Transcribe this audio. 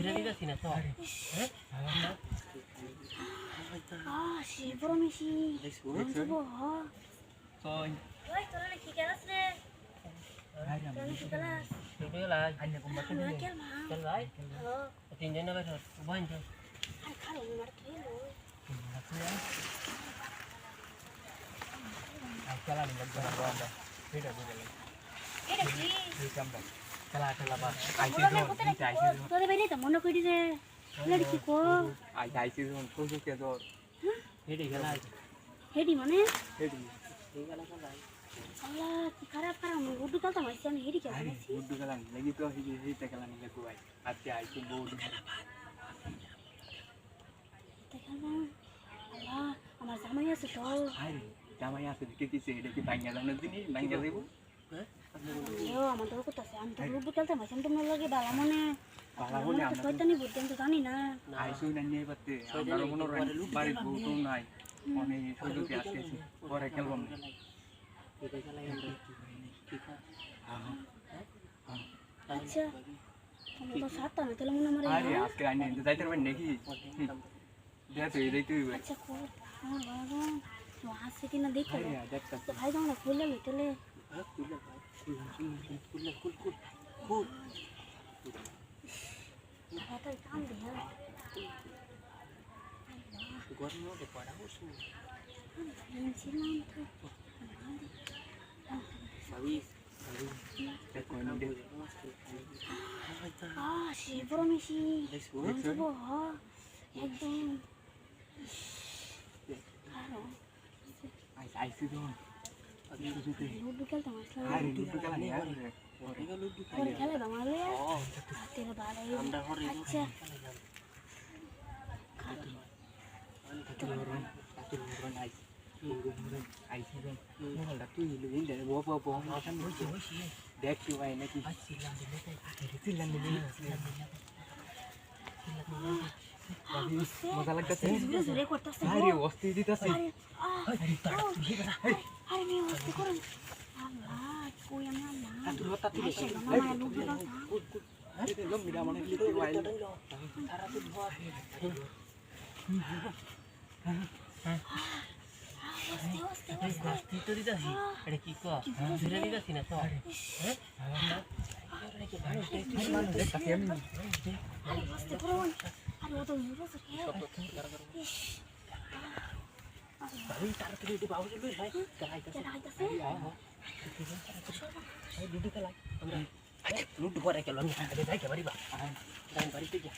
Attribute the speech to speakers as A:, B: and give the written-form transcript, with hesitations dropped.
A: Ready ka sina to.
B: সে বড় মেশি দেখবো
A: So,
B: ওই তোরা কি খেলাস রে তোরা কি খেলাস
A: video lah hanya kumbatin
B: তোরা
A: dulu.
B: খেল মা
A: Chal bhai.
B: Hello
A: Tinjau na bhai. Ubahin jo.
B: আর খালো মার খেলো
A: Chala ni magdala ko anda. Video video.
B: এটা কি
A: Chala chala ba.
B: তোদের বাইরে তো মনে করি রে লড়কি কো
C: আইসি যখন কোজকে তো
A: Headi kala.
B: হেডি মানে
C: হেডি
A: Headi kala kala.
B: আল্লাহ কি খারাপ খারাপ আমি উর্দু কালতা মাইছি আমি হেডি খেলা
C: আরে
B: মাইছি
C: গুড্ডু গেলাম লাগি তো হিতে গেলাম লেকু ভাই আজকে আইসি বহুত
B: দেখালাম আল্লাহ আমার জামাই আছে তো
C: আরে জামাই আছে দেখে কিছে এটা কি ভাঙা জানো দিনি ভাঙা দেব
B: ও আমার তো করতেছে আমি তো উর্দু কালতা মাইছি আমি তোমার লাগে বালা মনে
C: বালা বলে আমরা
B: শয়তানি বুদ্ধি আমি তো জানি না
C: আইসি না নিয়ে পাতে আমার মনে হয় বাড়ি বহুত নাই অনেক সুযোগে আসতেছি পরে খেলবাম না
A: Headi kala yang kita.
B: আচ্ছা আমি তো সাতটা না তাহলে মনে আমার
C: আরে আজকে আইনে তো যাইতে পারবেন নাকি দেখ তো এই দেখতে হইবে
B: আচ্ছা কো আমার বাবা তো আসছে কিনা দেখো
C: আরে দেখতা
B: তো ভাই জানা খুললে লইতেলে
A: Cool.
B: হাতার কাম দে হ্যাঁ
A: Gua mau ke pada usul.
B: ছিলাম তো
A: Sabis.
C: দেখো নি
B: সে বড় মেশি দেখবো একদম ভালো
C: আইসি তো
B: লুডু খেলতাম আসলাম
C: আরে গুড্ডু গেলাম আরে
B: পরে খেলে আমারে হাতের বাড়াই আচ্ছা
C: আইসি তো মোবাইলটা তুই লইন দে বো মাথান দেখি ভাই নাকি চিল্লান দিলি মজা লাগতেছে
B: জোরে করতেছে
C: আরে অস্তি দিতেছে
B: আরে মেয়ে অস্তি করুন আল্লাহ কই আমি আল্লাহ
A: Aduh, tadi
B: আইসা মামা লুডু খেলতাম
C: লম মিরা মনে লিখতে ওয়াইল
A: Tara tuh buat.
B: Asti Asti
A: Pasti itu dikasih. Ada kiko. Sudah dikasih na to.
C: দেখতাছি আমি
B: আরে অস্তি করুন আরে ও তো জোরে ইস
A: Tapi taruh tuh di bawah dulu, baik. Kerai kasih.
B: কেডা আইতাছে
A: Ayo duduk lah. Lu dua ada kelon. Ada baik ya bari ba. Dan bari tiga.